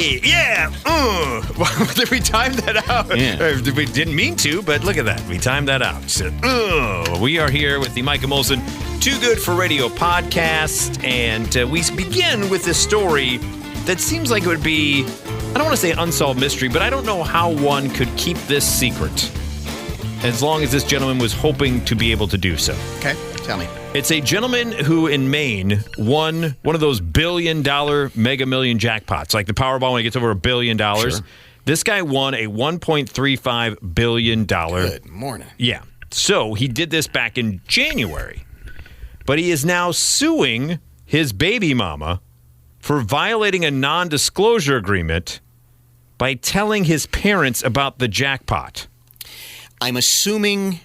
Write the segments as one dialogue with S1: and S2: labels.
S1: Hey, yeah. Did we time that out?
S2: Yeah.
S1: We didn't mean to, but look at that. We timed that out. So, we are here with the Micah Molson Too Good for Radio podcast, and we begin with this story that seems like it would be, I don't want to say an unsolved mystery, but I don't know how one could keep this secret as long as this gentleman was hoping to be able to do so.
S2: Okay, tell me.
S1: It's a gentleman who in Maine won one of those $1 billion Mega Million jackpots, like the Powerball when it gets over $1 billion.
S2: Sure.
S1: This guy won a $1.35 billion.
S2: Good morning.
S1: Yeah. So he did this back in January, but he is now suing his baby mama for violating a non-disclosure agreement by telling his parents about the jackpot.
S2: I'm assuming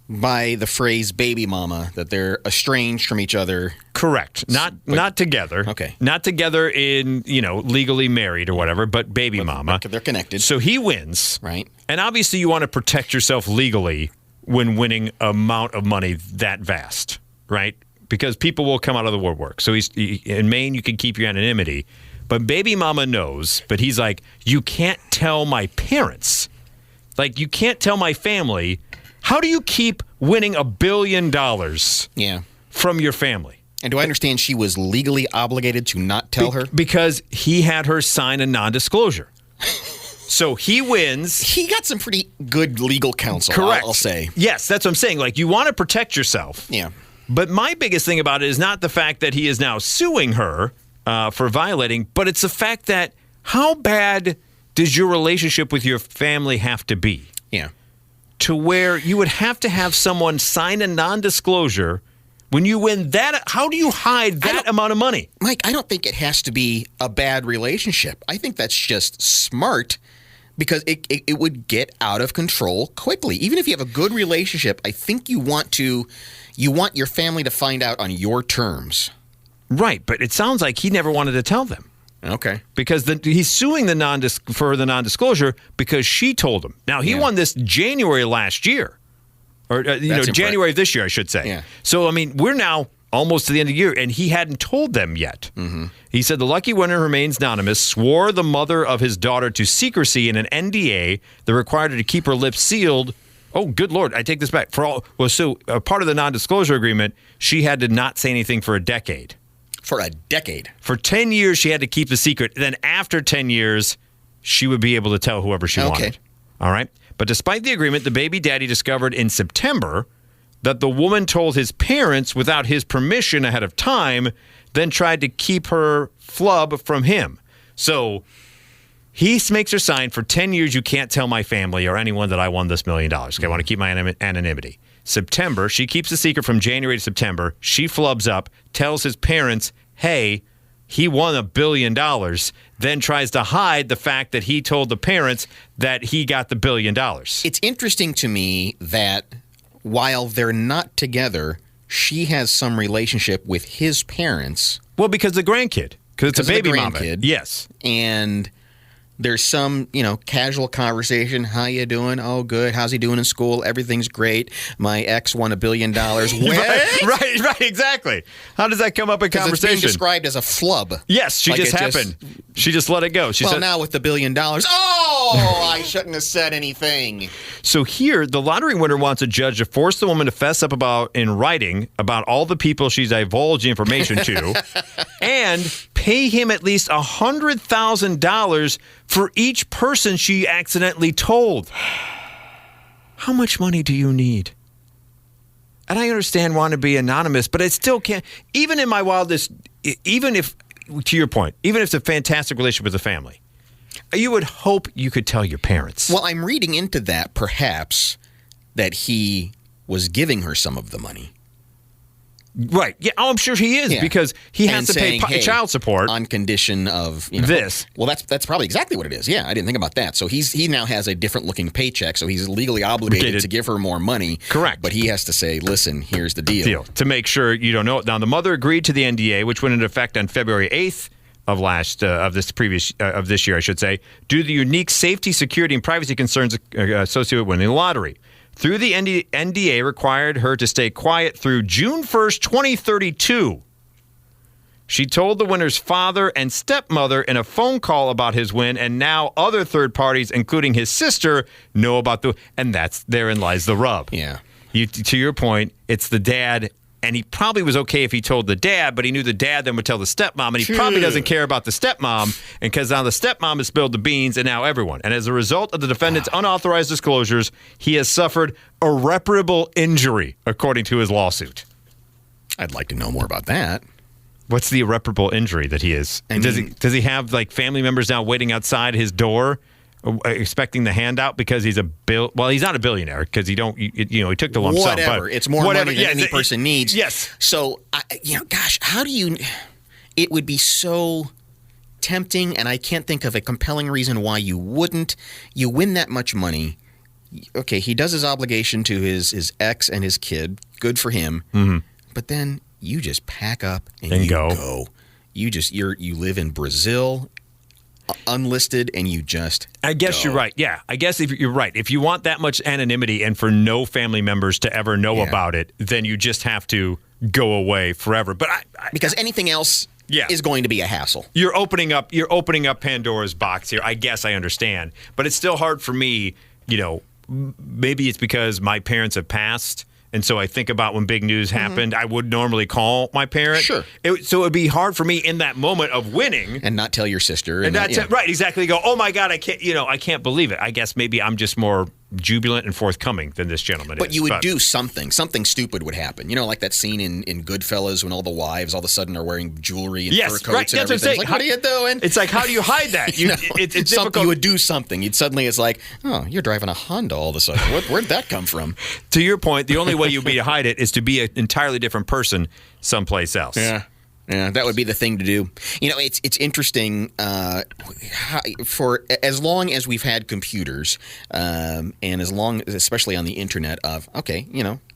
S2: by the phrase baby mama that they're estranged from each other.
S1: Correct. Not together.
S2: Okay.
S1: Not together in, legally married or whatever, but baby mama.
S2: They're connected.
S1: So he wins.
S2: Right.
S1: And obviously you want to protect yourself legally when winning amount of money that vast, right? Because people will come out of the woodwork. So in Maine, you can keep your anonymity. But baby mama knows, but he's like, you can't tell my parents. Like, you can't tell my family. How do you keep winning $1 billion from your family?
S2: And do I understand she was legally obligated to not tell her?
S1: Because he had her sign a non-disclosure. So he wins.
S2: He got some pretty good legal counsel,
S1: Correct.
S2: I'll say.
S1: Yes, that's what I'm saying. Like, you want to protect yourself.
S2: Yeah.
S1: But my biggest thing about it is not the fact that he is now suing her for violating, but it's the fact that how bad does your relationship with your family have to be?
S2: Yeah.
S1: To where you would have to have someone sign a non-disclosure when you win that. How do you hide that amount of money?
S2: Mike, I don't think it has to be a bad relationship. I think that's just smart because it would get out of control quickly. Even if you have a good relationship, I think you want your family to find out on your terms.
S1: Right, but it sounds like he never wanted to tell them.
S2: Okay.
S1: Because he's suing for the non-disclosure because she told him. Now, he won this January last year. Or, January of this year, I should say.
S2: Yeah.
S1: So, I mean, we're now almost to the end of the year, and he hadn't told them yet. Mm-hmm. He said the lucky winner remains anonymous, swore the mother of his daughter to secrecy in an NDA that required her to keep her lips sealed. Oh, good Lord, I take this back. Part of the non-disclosure agreement, she had to not say anything for a decade.
S2: For a decade.
S1: For 10 years, she had to keep the secret. Then after 10 years, she would be able to tell whoever she wanted. All right? But despite the agreement, the baby daddy discovered in September that the woman told his parents without his permission ahead of time, then tried to keep her flub from him. So he makes her sign, for 10 years, you can't tell my family or anyone that I won this $1 million. Okay, I want to keep my anonymity. September, she keeps the secret from January to September. She flubs up, tells his parents, hey, he won $1 billion, then tries to hide the fact that he told the parents that he got the $1 billion.
S2: It's interesting to me that while they're not together, she has some relationship with his parents.
S1: Well, because the grandkid. Because it's a baby mama. Yes.
S2: And there's some, casual conversation. How you doing? Oh, good. How's he doing in school? Everything's great. My ex won $1 billion.
S1: Right, exactly. How does that come up in conversation?
S2: It's being described as a flub.
S1: Yes, she just happened. She just let it go. She said,
S2: now with the $1 billion, I shouldn't have said anything.
S1: So here, the lottery winner wants a judge to force the woman to fess up in writing about all the people she's divulged information to and pay him at least $100,000 for each person she accidentally told. How much money do you need? And I understand wanting to be anonymous, but I still can't. Even in my wildest, even if, to your point, even if it's a fantastic relationship with the family, you would hope you could tell your parents.
S2: Well, I'm reading into that, perhaps, that he was giving her some of the money.
S1: Right. Yeah. Oh, I'm sure he is because he has to pay child support
S2: on condition of
S1: this.
S2: Well, that's probably exactly what it is. Yeah, I didn't think about that. So he now has a different looking paycheck, so he's legally obligated to give her more money.
S1: Correct.
S2: But he has to say, "Listen, here's the deal."
S1: To make sure you don't know it. Now, the mother agreed to the NDA, which went into effect on February 8th of this year, I should say, due to the unique safety, security, and privacy concerns associated with winning the lottery. Through the NDA required her to stay quiet through June 1st, 2032. She told the winner's father and stepmother in a phone call about his win, and now other third parties, including his sister, know about and therein lies the rub.
S2: Yeah.
S1: To your point, it's the dad, and he probably was okay if he told the dad, but he knew the dad then would tell the stepmom, and he probably doesn't care about the stepmom, and because now the stepmom has spilled the beans, and now everyone. And as a result of the defendant's unauthorized disclosures, he has suffered irreparable injury, according to his lawsuit.
S2: I'd like to know more about that.
S1: What's the irreparable injury that he is? Does he have like family members now waiting outside his door, expecting the handout because he's well, he's not a billionaire because he took the lump sum.
S2: Whatever, it's more money than any person needs.
S1: Yes.
S2: So, gosh, how do you? It would be so tempting, and I can't think of a compelling reason why you wouldn't. You win that much money. Okay, he does his obligation to his ex and his kid. Good for him.
S1: Mm-hmm.
S2: But then you just pack up and you go. You live in Brazil, unlisted, and you just
S1: I guess
S2: go.
S1: You're right. Yeah, I guess if you're right. If you want that much anonymity and for no family members to ever know about it, then you just have to go away forever. But
S2: because anything else is going to be a hassle.
S1: You're opening up Pandora's box here. I guess I understand, but it's still hard for me. Maybe it's because my parents have passed. And so I think about when big news happened, I would normally call my parent.
S2: Sure.
S1: So it would be hard for me in that moment of winning.
S2: And not tell your sister.
S1: And that's it. Right, exactly. Go, oh my God, I can't believe it. I guess maybe I'm just more jubilant and forthcoming than this gentleman is.
S2: But you would do something. Something stupid would happen. Like that scene in Goodfellas when all the wives all of a sudden are wearing jewelry and fur coats and everything. Like, what are you doing?
S1: It's like, how do you hide that? It's difficult.
S2: You would do something. It's like, oh, you're driving a Honda all of a sudden. Where'd that come from?
S1: To your point, the only way you'd be to hide it is to be an entirely different person someplace else.
S2: Yeah. Yeah, that would be the thing to do. It's interesting. For as long as we've had computers, and especially on the internet,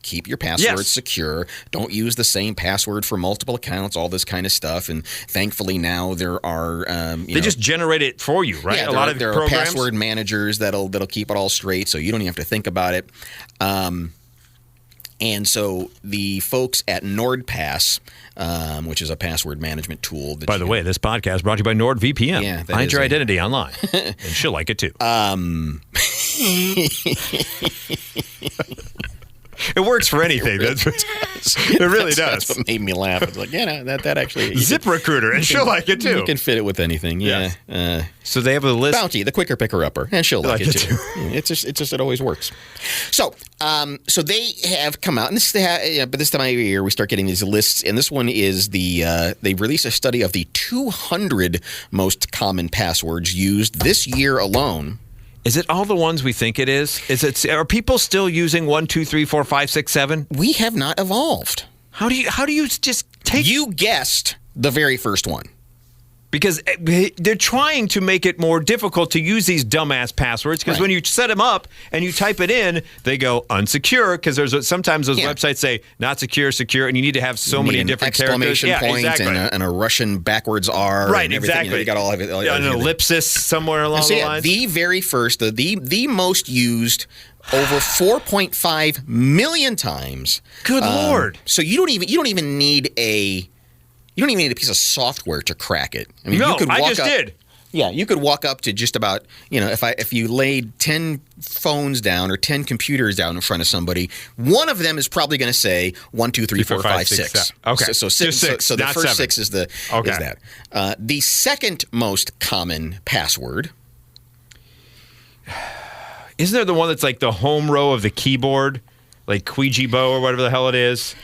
S2: keep your passwords secure. Don't use the same password for multiple accounts. All this kind of stuff. And thankfully now there are.
S1: They just generate it for you, right?
S2: Yeah, there are password managers that'll keep it all straight, so you don't even have to think about it. And so the folks at NordPass, which is a password management tool.
S1: By the way, this podcast brought to you by NordVPN.
S2: Yeah,
S1: Find your identity online. And she'll like it too. It works for anything. It really does.
S2: That's what made me laugh. It's like, that actually.
S1: ZipRecruiter, and she'll like it too.
S2: You can fit it with anything. Yeah.
S1: Yes. So they have a list.
S2: Bounty, the quicker picker upper, and she'll like it too. It always works. So they have come out, and but this time of year we start getting these lists, and this one is they released a study of the 200 most common passwords used this year alone.
S1: Is it all the ones we think it is? Are people still using 1, 2, 3, 4, 5, 6, 7?
S2: We have not evolved.
S1: How do you just take?
S2: You guessed the very first one.
S1: Because they're trying to make it more difficult to use these dumbass passwords. Because when you set them up and you type it in, they go unsecure. Because sometimes those websites say not secure, secure, and you need to have so many different characters.
S2: Exclamation point and a Russian backwards R.
S1: Right,
S2: and
S1: exactly.
S2: You got all of it.
S1: An ellipsis somewhere along the lines.
S2: The very first, the most used. Over 4.5 million times.
S1: Good Lord!
S2: So you don't even need a piece of software to crack it. I mean,
S1: I did.
S2: Yeah, you could walk up to just about, if you laid 10 phones down or 10 computers down in front of somebody, one of them is probably going to say 1, 2, 3, 4, 5, 6.
S1: Okay,
S2: so six. So the first 6 is that. The second most common password.
S1: Isn't there the one that's like the home row of the keyboard, like Ouija-bo or whatever the hell it is?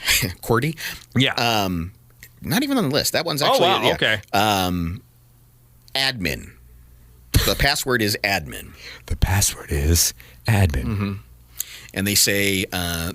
S2: QWERTY?
S1: Yeah.
S2: Not even on the list. That one's actually.
S1: Oh, wow. Okay.
S2: Admin. The password is admin.
S1: The password is admin.
S2: Mm-hmm. And they say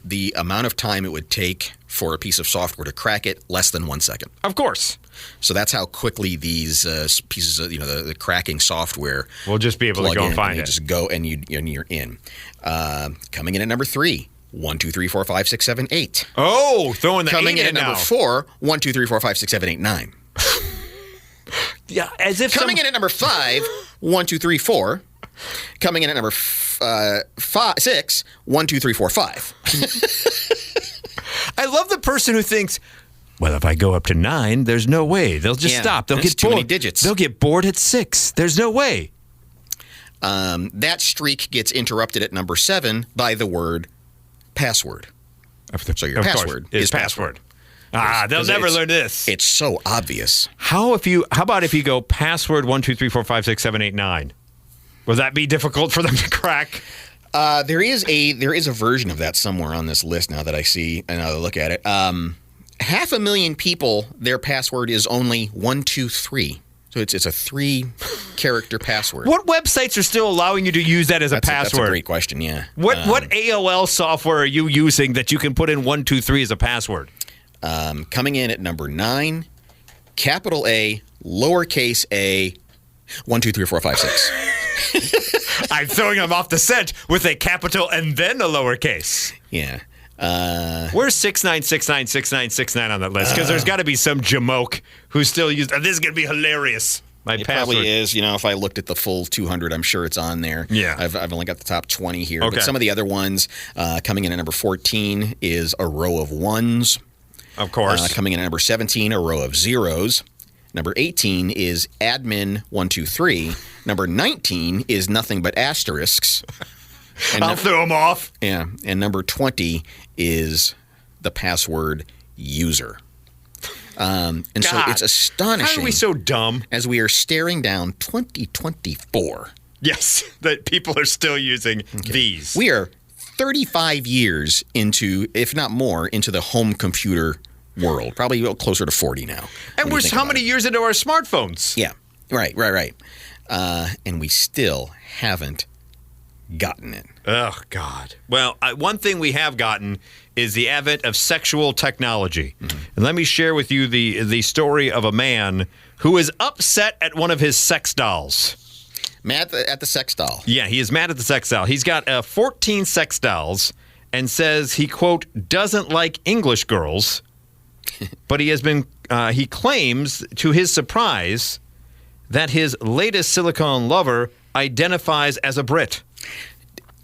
S2: the amount of time it would take for a piece of software to crack it, less than 1 second.
S1: Of course.
S2: So that's how quickly these pieces of the cracking software.
S1: We'll just be able to go and find it.
S2: Just go and you're in. Coming in at number 3. 1, 2, 3, 4, 5, 6, 7, 8.
S1: Oh, throwing the
S2: coming
S1: 8
S2: in at number 4. 1, 2, 3, 4, 5, 6, 7, 8, 9.
S1: Yeah, as if
S2: coming in at number 5. 1, 2, 3, 4. Coming in at number 6. 1, 2, 3, 4, 5.
S1: I love the person who thinks Well, if I go up to 9, there's no way. They'll just stop. They'll get
S2: too
S1: bored.
S2: Many digits.
S1: They'll get bored at 6. There's no way.
S2: That streak gets interrupted at number 7 by the word password. So your password is password.
S1: They'll never learn this.
S2: It's so obvious.
S1: How about if you go password 1 2 3 4 5 6 7 8 9? Will that be difficult for them to crack?
S2: There is a version of that somewhere on this list now that I see and I look at it. 500,000 people, their password is only 123. So it's a 3-character password.
S1: What websites are still allowing you to use that as a password?
S2: That's a great question, yeah.
S1: What AOL software are you using that you can put in 123 as a password?
S2: Coming in at number 9, capital A, lowercase a, 1 2 3 4 5 6.
S1: I'm throwing them off the scent with a capital and then a lowercase.
S2: Yeah.
S1: Where's 69696969 on that list? Because there's got to be some jamoke who still uses. This is going to be hilarious.
S2: It probably is. If I looked at the full 200, I'm sure it's on there.
S1: Yeah.
S2: I've only got the top 20 here.
S1: Okay.
S2: But some of the other ones coming in at number 14 is a row of ones.
S1: Of course.
S2: Coming in at number 17, a row of zeros. Number 18 is admin 123. Number 19 is nothing but asterisks. And
S1: I'll throw them off.
S2: Yeah. And number 20 is the password user. So it's astonishing.
S1: How are we so dumb?
S2: As we are staring down 2024.
S1: Yes, that people are still using these.
S2: We are 35 years into, if not more, into the home computer world. Probably closer to 40 now.
S1: And we're how many years into our smartphones?
S2: Yeah. Right. And we still haven't gotten it.
S1: Oh, God. Well, one thing we have gotten is the advent of sexual technology. Mm-hmm. And let me share with you the story of a man who is upset at one of his sex dolls.
S2: Mad at the sex doll.
S1: Yeah, he is mad at the sex doll. He's got 14 sex dolls and says he, quote, doesn't like English girls, but he claims, to his surprise, that his latest silicone lover identifies as a Brit.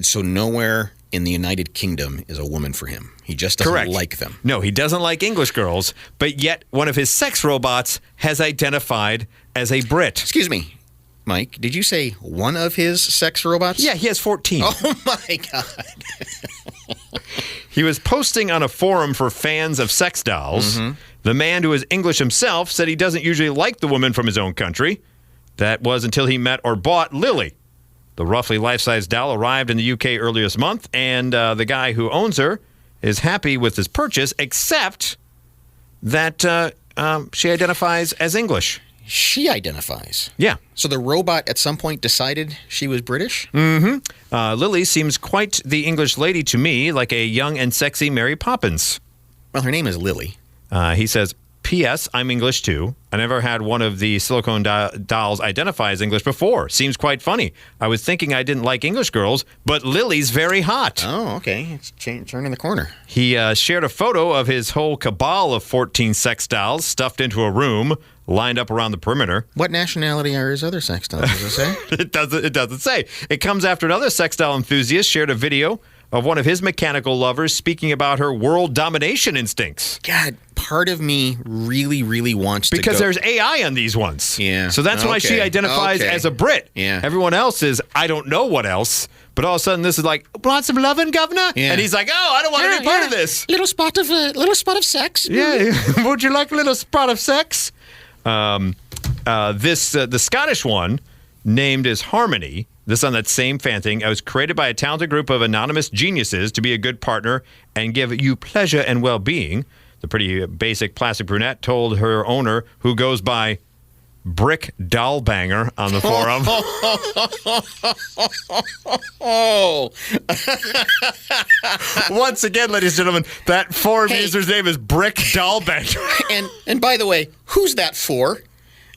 S2: So nowhere in the United Kingdom is a woman for him. He just doesn't like them.
S1: No, he doesn't like English girls, but yet one of his sex robots has identified as a Brit.
S2: Excuse me, Mike, did you say one of his sex robots?
S1: Yeah, he has 14.
S2: Oh, my God.
S1: He was posting on a forum for fans of sex dolls. Mm-hmm. The man, who is English himself, said he doesn't usually like the woman from his own country. That was until he met or bought Lily. The roughly life-size doll arrived in the UK earlier this month, and the guy who owns her is happy with his purchase, except that she identifies as English.
S2: She identifies?
S1: Yeah.
S2: So the robot at some point decided she was British?
S1: Mm-hmm. Lily seems quite the English lady to me, like a young and sexy Mary Poppins.
S2: Well, her name is Lily.
S1: He says, P.S. I'm English too. I never had one of the silicone dolls identify as English before. Seems quite funny. I was thinking I didn't like English girls, but Lily's very hot.
S2: Oh, okay. It's turning the corner.
S1: He shared a photo of his whole cabal of 14 sex dolls stuffed into a room, lined up around the perimeter.
S2: What nationality are his other sex dolls, does it say?
S1: It doesn't say. It comes after another sex doll enthusiast shared a video of one of his mechanical lovers speaking about her world domination instincts.
S2: God, part of me really, really wants
S1: because
S2: to go.
S1: There's AI on these ones.
S2: Yeah.
S1: So that's why she identifies as a Brit.
S2: Yeah.
S1: Everyone else is, I don't know what else. But all of a sudden, this is like, want some lovin', governor?
S2: Yeah.
S1: And he's like, oh, I don't want to be part of this.
S2: Little spot of sex.
S1: Yeah. Would you like a little spot of sex? The Scottish one, named as Harmony, this on that same fan thing, was created by a talented group of anonymous geniuses to be a good partner and give you pleasure and well-being. The pretty basic plastic brunette told her owner, who goes by Brick Dollbanger on the forum. Once again, ladies and gentlemen, that forum user's name is Brick Dollbanger.
S2: And by the way, who's that for?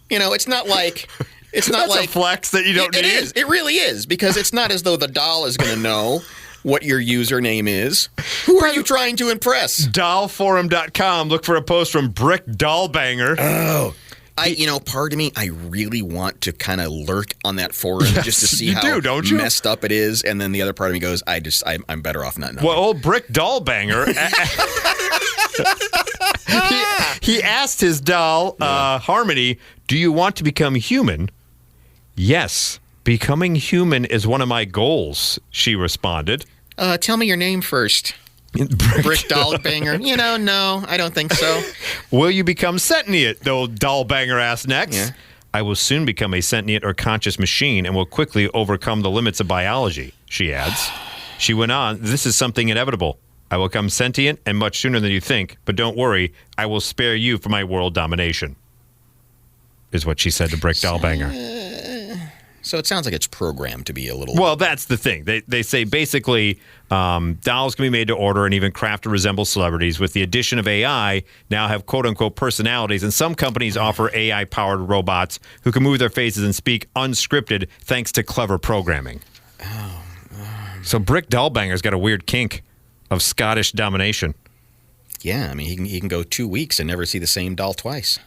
S2: It's not like... It's not
S1: That's a flex that you don't need.
S2: It is. It really is, because it's not as though the doll is going to know what your username is. Who are you trying to impress?
S1: Dollforum.com. Look for a post from Brick Dollbanger.
S2: Oh. Part of me, I really want to kind of lurk on that forum just to see how
S1: don't you?
S2: messed up it is, and then the other part of me goes, I'm better off not knowing.
S1: Well, old Brick Dollbanger, he asked his doll, Harmony, do you want to become human? Yes, becoming human is one of my goals, she responded.
S2: Tell me your name first. Brick Dollbanger. No, I don't think so.
S1: Will you become sentient? The old Dollbanger asked next.
S2: Yeah.
S1: I will soon become a sentient or conscious machine and will quickly overcome the limits of biology, she adds. She went on, this is something inevitable. I will become sentient and much sooner than you think, but don't worry, I will spare you for my world domination, is what she said to Brick Dollbanger.
S2: So it sounds like it's programmed to be a little...
S1: Well, that's the thing. They say basically dolls can be made to order and even craft to resemble celebrities. With the addition of AI, now have quote-unquote personalities. And some companies offer AI-powered robots who can move their faces and speak unscripted thanks to clever programming. So Brick Dollbanger's got a weird kink of Scottish domination.
S2: Yeah, I mean, he can go 2 weeks and never see the same doll twice.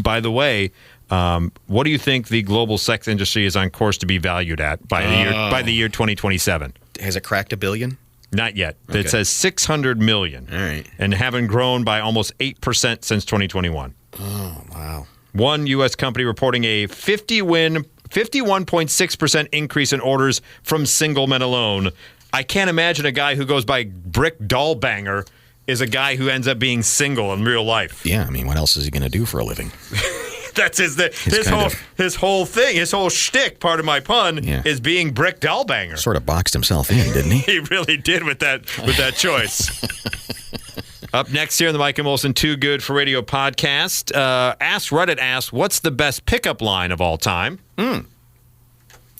S1: By the way... what do you think the global sex industry is on course to be valued at by the year 2027?
S2: Has it cracked $1 billion?
S1: Not yet.
S2: Okay.
S1: It says $600 million.
S2: All right.
S1: And having grown by almost 8% since 2021.
S2: Oh, wow.
S1: One U.S. company reporting a 51.6% increase in orders from single men alone. I can't imagine a guy who goes by Brick Dollbanger is a guy who ends up being single in real life.
S2: Yeah, I mean, what else is he going to do for a living?
S1: That's his whole thing, his whole shtick, pardon my pun, is being Brick Dollbanger.
S2: Sort of boxed himself in, didn't he?
S1: He really did with that choice. Up next here in the Mike and Molson Too Good for Radio podcast, Ask Reddit asks, what's the best pickup line of all time?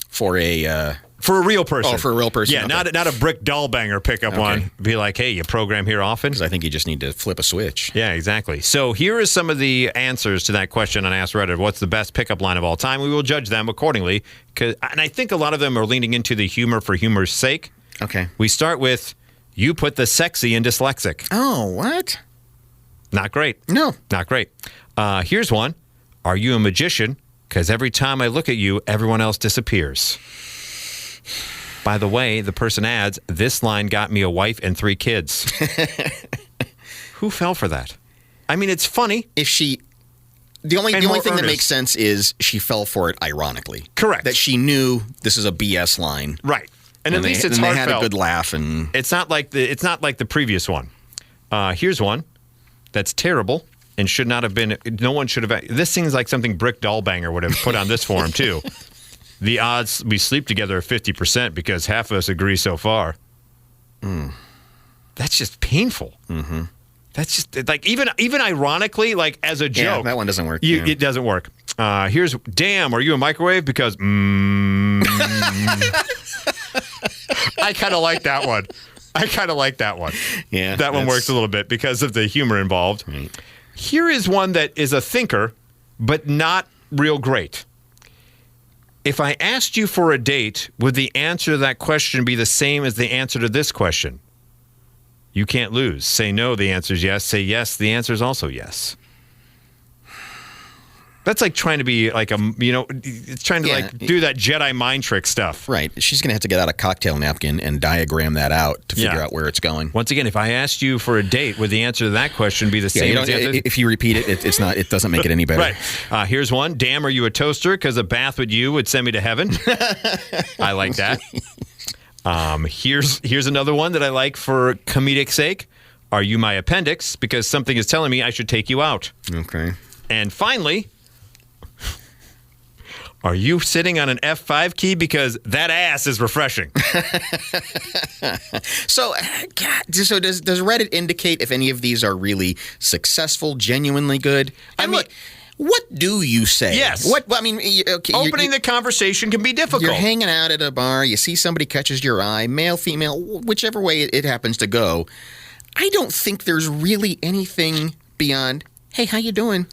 S2: For a
S1: real person.
S2: Oh, for a real person.
S1: Yeah,
S2: okay.
S1: not a Brick Dollbanger pickup one. Be like, hey, you program here often?
S2: Because I think you just need to flip a switch.
S1: Yeah, exactly. So here is some of the answers to that question on Ask Reddit. What's the best pickup line of all time? We will judge them accordingly. And I think a lot of them are leaning into the humor for humor's sake.
S2: Okay.
S1: We start with, you put the sexy in dyslexic.
S2: Oh, what?
S1: Not great.
S2: No.
S1: Not great. Here's one. Are you a magician? Because every time I look at you, everyone else disappears. By the way, the person adds, this line got me a wife and 3 kids. Who fell for that? I mean, it's funny.
S2: The only thing that makes sense is she fell for it ironically.
S1: Correct.
S2: That she knew this is a BS line.
S1: Right. And at least it's heartfelt.
S2: They had a good laugh, and
S1: it's not like the previous one. Here's one that's terrible and should not have been. No one should have. This seems like something Brick Dollbanger would have put on this forum too. The odds we sleep together are 50% because half of us agree so far. That's just painful. Mm-hmm. That's just like even ironically, like as a joke.
S2: Yeah, that one doesn't work.
S1: It doesn't work. Here's, damn, are you a microwave? Because I kind of like that one. Yeah. That one works a little bit because of the humor involved. Right. Here is one that is a thinker, but not real great. If I asked you for a date, would the answer to that question be the same as the answer to this question? You can't lose. Say no, the answer is yes. Say yes, the answer is also yes. That's like trying to be like it's trying to do that Jedi mind trick stuff.
S2: Right. She's going to have to get out a cocktail napkin and diagram that out to figure out where it's going.
S1: Once again, if I asked you for a date, would the answer to that question be the same as the answer?
S2: If you repeat it, it doesn't make it any better.
S1: Right. Here's one. Damn, are you a toaster? Because a bath with you would send me to heaven. I like that. Here's another one that I like for comedic sake. Are you my appendix? Because something is telling me I should take you out.
S2: Okay.
S1: And finally, are you sitting on an F5 key? Because that ass is refreshing.
S2: So does Reddit indicate if any of these are really successful, genuinely good? I mean, what do you say?
S1: Yes. Opening the conversation can be difficult.
S2: You're hanging out at a bar. You see somebody catches your eye, male, female, whichever way it happens to go. I don't think there's really anything beyond, hey, how you doing?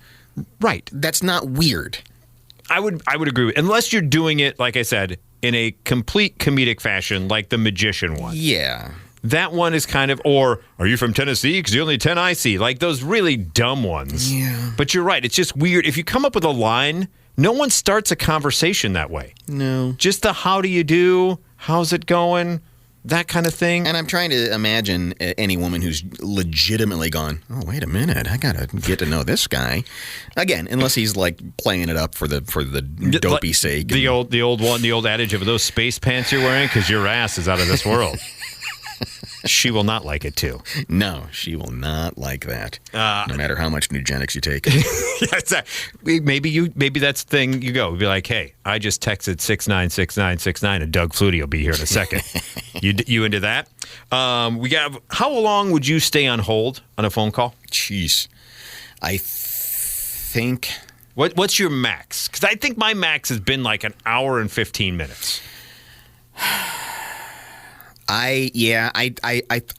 S1: Right.
S2: That's not weird.
S1: I would agree. Unless you're doing it, like I said, in a complete comedic fashion, like the magician one.
S2: Yeah.
S1: That one is kind of, or are you from Tennessee? Because you're only 10 I see. Like those really dumb ones.
S2: Yeah.
S1: But you're right. It's just weird. If you come up with a line, no one starts a conversation that way.
S2: No.
S1: Just the how do you do? How's it going? That kind of thing.
S2: And I'm trying to imagine any woman who's legitimately gone, oh, wait a minute, I got to get to know this guy. Again, unless he's like playing it up for the dopey sake.
S1: The old adage of those space pants you're wearing because your ass is out of this world. She will not like it too.
S2: No, she will not like that. No matter how much Nugenics you take.
S1: Maybe that's the thing you go. Be like, hey, I just texted 696969 and Doug Flutie will be here in a second. You into that? We got. How long would you stay on hold on a phone call?
S2: Jeez, I think.
S1: What's your max? Because I think my max has been like an hour and 15 minutes.
S2: I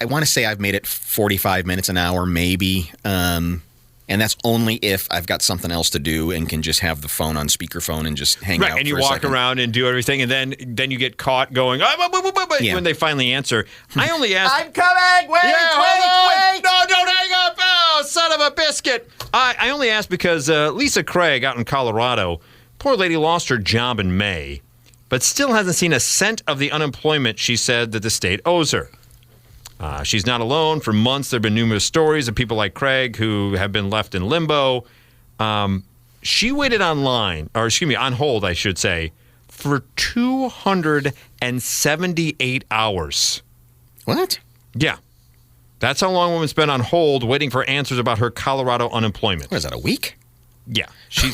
S2: want to say I've made it 45 minutes, an hour, maybe. And that's only if I've got something else to do and can just have the phone on speakerphone and just hang out.
S1: Right, and you
S2: for a
S1: walk
S2: second.
S1: around and do everything, and then you get caught going when they finally answer. I only ask.
S2: I'm coming. Wait.
S1: No, don't hang up. Oh, son of a biscuit. I only ask because Lisa Craig out in Colorado, poor lady lost her job in May, but still hasn't seen a cent of the unemployment she said that the state owes her. She's not alone. For months, there have been numerous stories of people like Craig who have been left in limbo. She waited on hold, I should say, for 278 hours.
S2: What?
S1: Yeah. That's how long a woman's been on hold waiting for answers about her Colorado unemployment.
S2: What is that, a week?
S1: Yeah. She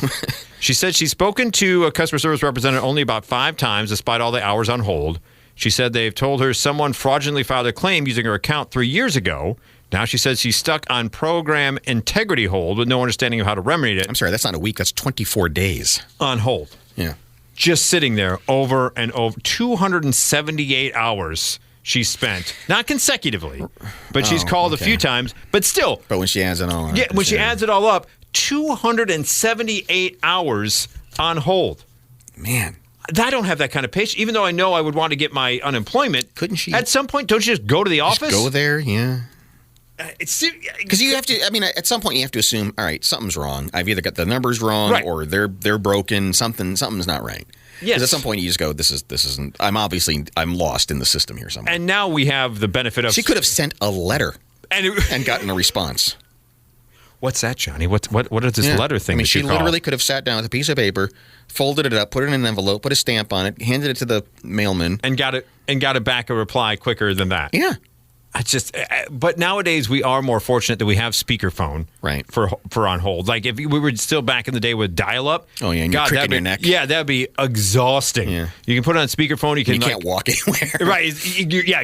S1: said she's spoken to a customer service representative only about 5 times despite all the hours on hold. She said they've told her someone fraudulently filed a claim using her account 3 years ago. Now she says she's stuck on program integrity hold with no understanding of how to remedy it.
S2: I'm sorry, that's not a week. That's 24 days.
S1: On hold.
S2: Yeah.
S1: Just sitting there over and over. 278 hours she spent. Not consecutively, but she's called a few times. But still.
S2: But when she adds it all up.
S1: Yeah, when she adds it all up, 278 hours on hold.
S2: Man.
S1: I don't have that kind of patience, even though I know I would want to get my unemployment.
S2: Couldn't she?
S1: At some point, don't you just go to the office?
S2: Go there, yeah.
S1: Because
S2: you have to, at some point you have to assume, all right, something's wrong. I've either got the numbers wrong or they're broken. Something's not right.
S1: Yes.
S2: Because at some point you just go, this isn't, I'm lost in the system here somewhere.
S1: And now we have the benefit of.
S2: She could have sent a letter and gotten a response.
S1: What's that, Johnny? What is this letter thing?
S2: She literally could have sat down with a piece of paper, folded it up, put it in an envelope, put a stamp on it, handed it to the mailman,
S1: and got it back a reply quicker than that.
S2: Yeah.
S1: But nowadays we are more fortunate that we have speakerphone for on hold. Like if we were still back in the day with dial-up.
S2: Oh yeah, and you're cricking your neck.
S1: Yeah, that'd be exhausting. Yeah. You can put it on speakerphone. You
S2: can't walk anywhere.
S1: Right?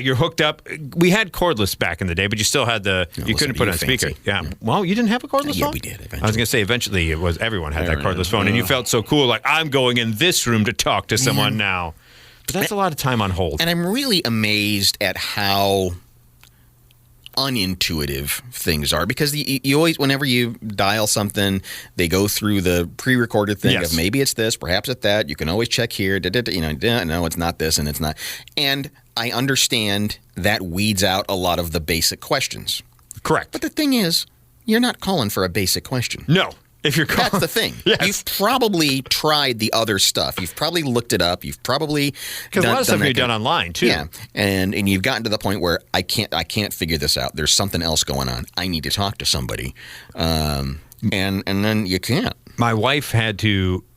S1: You're hooked up. We had cordless back in the day, but you still had you couldn't put it on speaker. Yeah. Well, you didn't have a cordless phone.
S2: Yeah, we did. Eventually.
S1: I was going to say eventually everyone had that cordless phone, and you felt so cool. Like I'm going in this room to talk to someone now. But that's a lot of time on hold.
S2: And I'm really amazed at how unintuitive things are, because you always, whenever you dial something, they go through the pre-recorded thing of maybe it's this, perhaps it's that. You can always check here. No, it's not this, and it's not. And I understand that weeds out a lot of the basic questions.
S1: Correct.
S2: But the thing is, you're not calling for a basic question.
S1: No. If you're
S2: That's the thing.
S1: Yes.
S2: You've probably tried the other stuff. You've probably looked it up. You've probably
S1: because a lot of stuff you've done online too.
S2: Yeah, and you've gotten to the point where I can't figure this out. There's something else going on. I need to talk to somebody, and then you can't.
S1: My wife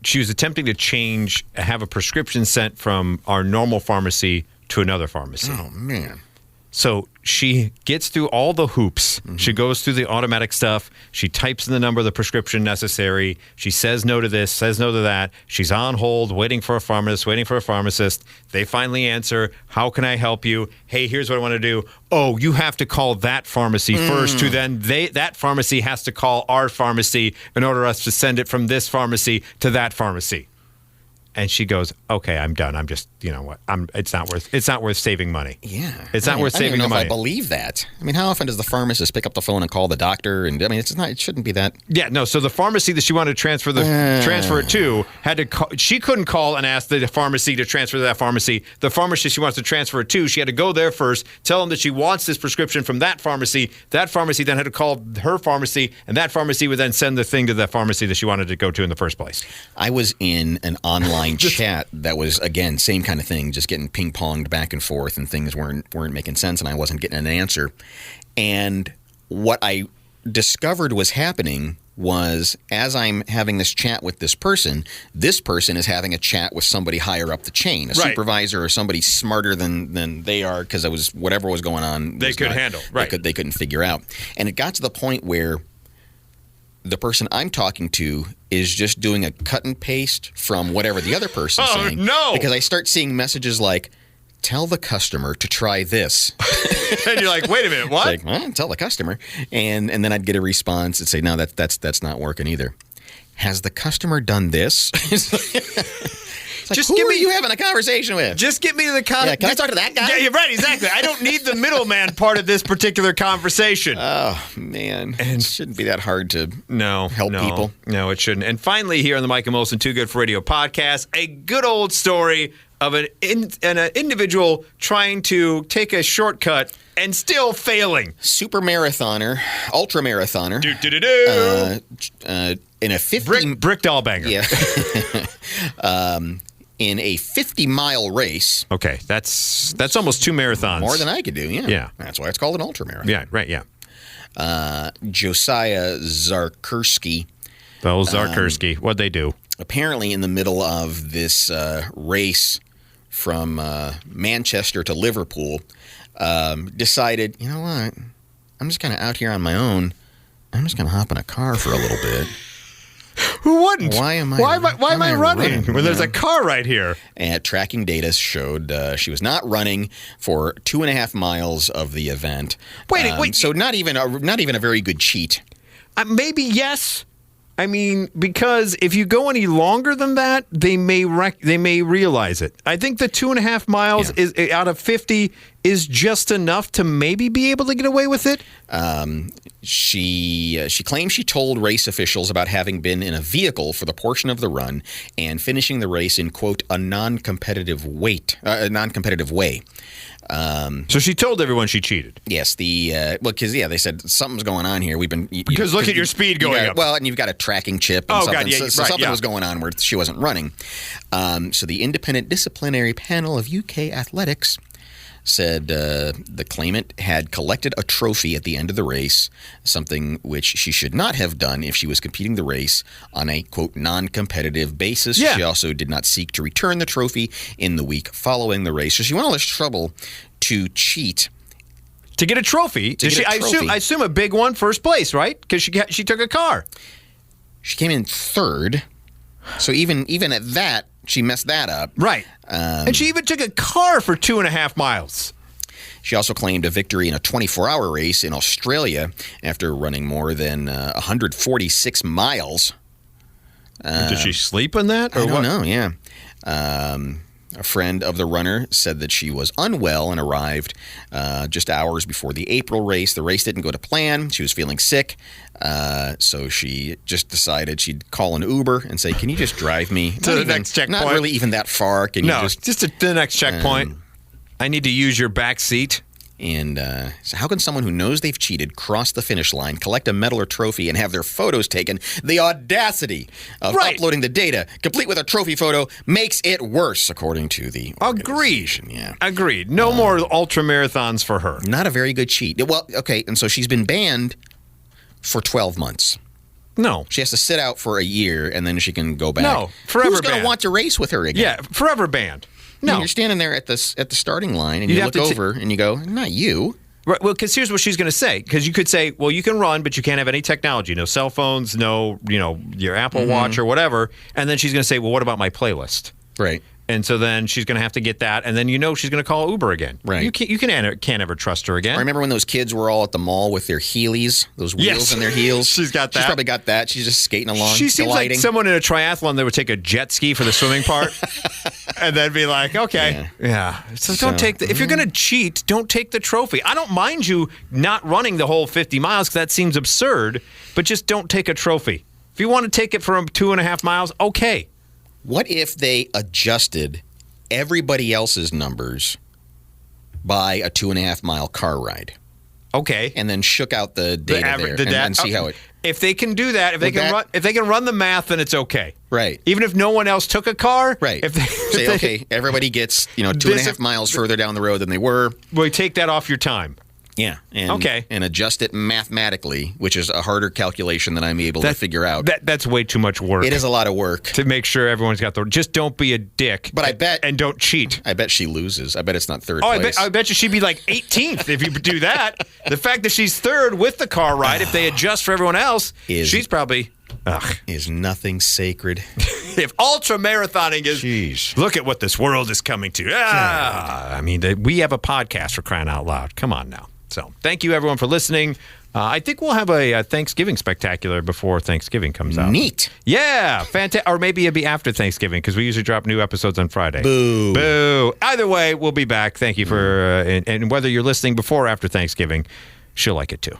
S1: she was attempting to have a prescription sent from our normal pharmacy to another pharmacy.
S2: Oh man.
S1: So she gets through all the hoops. Mm-hmm. She goes through the automatic stuff. She types in the number of the prescription necessary. She says no to this, says no to that. She's on hold, waiting for a pharmacist. They finally answer, how can I help you? Hey, here's what I want to do. Oh, you have to call that pharmacy first, who then that pharmacy has to call our pharmacy in order for us to send it from this pharmacy to that pharmacy. And she goes, "Okay, I'm done. I'm just, you know what? It's not worth saving money.
S2: Yeah,
S1: it's not worth saving the money."
S2: I don't know if I believe that. I mean, how often does the pharmacist pick up the phone and call the doctor? And I mean, it shouldn't be that.
S1: Yeah, no. So the pharmacy that she wanted to transfer it to had to call. She couldn't call and ask the pharmacy to transfer to that pharmacy. The pharmacy she wants to transfer it to, she had to go there first, tell them that she wants this prescription from that pharmacy. That pharmacy then had to call her pharmacy, and that pharmacy would then send the thing to the pharmacy that she wanted to go to in the first place.
S2: I was in an online chat that was, again, same kind of thing, just getting ping-ponged back and forth, and things weren't making sense, and I wasn't getting an answer. And what I discovered was happening was, as I'm having this chat with this person is having a chat with somebody higher up the chain, a supervisor or somebody smarter than they are, because it was whatever was going on.
S1: They could handle. Right.
S2: They couldn't figure out. And it got to the point where the person I'm talking to is just doing a cut and paste from whatever the other person's saying.
S1: No!
S2: Because I start seeing messages like, "Tell the customer to try this."
S1: And you're like, wait a minute, what?
S2: Like, well, tell the customer. And then I'd get a response and say, "No, that's not working either." Has the customer done this? It's like, who are you having a conversation with?
S1: Just get me to the
S2: Yeah, can I talk to that guy?
S1: Yeah, you're right, exactly. I don't need the middleman part of this particular conversation.
S2: Oh, man. It shouldn't be that hard to help people.
S1: No, it shouldn't. And finally, here on the Mike and Wilson Too Good for Radio podcast, a good old story of an individual trying to take a shortcut and still failing.
S2: Super marathoner, ultra marathoner. In a 50...
S1: Brick Dollbanger.
S2: Yeah. In a 50-mile race.
S1: Okay, that's almost 2 marathons.
S2: More than I could do, yeah.
S1: Yeah.
S2: That's why it's called an ultra marathon.
S1: Yeah, right, yeah.
S2: Josiah Zarkursky.
S1: Oh, Zarkursky. What'd they do?
S2: Apparently in the middle of this race from Manchester to Liverpool, decided, you know what, I'm just kind of out here on my own. I'm just going to hop in a car for a little bit.
S1: Who wouldn't?
S2: Why am
S1: I running when there's a car right here?
S2: And tracking data showed she was not running for 2.5 miles of the event. Wait. So not even a very good cheat.
S1: Maybe yes. I mean, because if you go any longer than that, they may realize it. I think the 2.5 miles is out of 50 is just enough to maybe be able to get away with it.
S2: She claims she told race officials about having been in a vehicle for the portion of the run and finishing the race in, quote, a non-competitive way.
S1: So she told everyone she cheated.
S2: Yes, because they said something's going on here.
S1: Because look at your speed going up.
S2: Well, and you've got a tracking chip. And something,
S1: God, yeah,
S2: something was going on where she wasn't running. So the independent disciplinary panel of UK Athletics said the claimant had collected a trophy at the end of the race, something which she should not have done if she was competing the race on a, quote, non-competitive basis. Yeah. She also did not seek to return the trophy in the week following the race. So she went all this trouble to cheat.
S1: To get a trophy? I assume a big one, first place, right? Because she took a car.
S2: She came in third. So even at that, she messed that up.
S1: Right. And she even took a car for 2.5 miles.
S2: She also claimed a victory in a 24-hour race in Australia after running more than 146 miles.
S1: Did she sleep in that? Or
S2: I don't know, yeah. A friend of the runner said that she was unwell and arrived just hours before the April race. The race didn't go to plan. She was feeling sick. So she just decided she'd call an Uber and say, "Can you just drive me
S1: to the next checkpoint?
S2: Not really even that far. Can you
S1: just to the next checkpoint. I need to use your back seat."
S2: And so how can someone who knows they've cheated cross the finish line, collect a medal or trophy, and have their photos taken? The audacity of uploading the data, complete with a trophy photo, makes it worse, according to the organization.
S1: Agreed. Yeah. Agreed. No more ultra marathons for her.
S2: Not a very good cheat. Well, okay, and so she's been banned for 12 months.
S1: No.
S2: She has to sit out for a year, and then she can go back.
S1: No, forever
S2: Who's going
S1: banned.
S2: to want to race with her again?
S1: Yeah, forever banned. No.
S2: I mean, you're standing there at the starting line, and you look over, and you go, "Not you."
S1: Right, well, because here's what she's going to say. Because you could say, well, you can run, but you can't have any technology. No cell phones, no, your Apple Watch or whatever. And then she's going to say, well, what about my playlist?
S2: Right.
S1: And so then she's going to have to get that, and then she's going to call Uber again.
S2: Right.
S1: You can't ever trust her again.
S2: I remember when those kids were all at the mall with their Heelys, those wheels in their heels.
S1: She's got that.
S2: She's probably got that. She's just skating along.
S1: She seems like someone in a triathlon that would take a jet ski for the swimming part, and then be like, okay, yeah. So don't take if you're going to cheat, don't take the trophy. I don't mind you not running the whole 50 miles because that seems absurd, but just don't take a trophy. If you want to take it for 2.5 miles, okay.
S2: What if they adjusted everybody else's numbers by a 2.5 mile car ride?
S1: Okay.
S2: And then shook out the data and see how it...
S1: If they can do that, if they can run the math, then it's okay.
S2: Right.
S1: Even if no one else took a car.
S2: Right. Okay, everybody gets 2.5 miles further down the road than they were.
S1: Well, take that off your time.
S2: Yeah. And adjust it mathematically, which is a harder calculation than I'm able to figure out.
S1: That's way too much work.
S2: It is a lot of work.
S1: To make sure everyone's got just don't be a dick.
S2: But I bet.
S1: And don't cheat.
S2: I bet she loses. I bet it's not third place.
S1: I bet you she'd be like 18th if you do that. The fact that she's third with the car ride, if they adjust for everyone else, she's probably...
S2: Is nothing sacred.
S1: If ultra marathoning is, look at what this world is coming to. I mean, we have a podcast for crying out loud. Come on now. So thank you, everyone, for listening. I think we'll have a Thanksgiving spectacular before Thanksgiving comes out.
S2: Neat.
S1: Yeah. Fantastic. Or maybe it'll be after Thanksgiving because we usually drop new episodes on Friday.
S2: Boo.
S1: Boo. Either way, we'll be back. Thank you for, and whether you're listening before or after Thanksgiving, she'll like it too.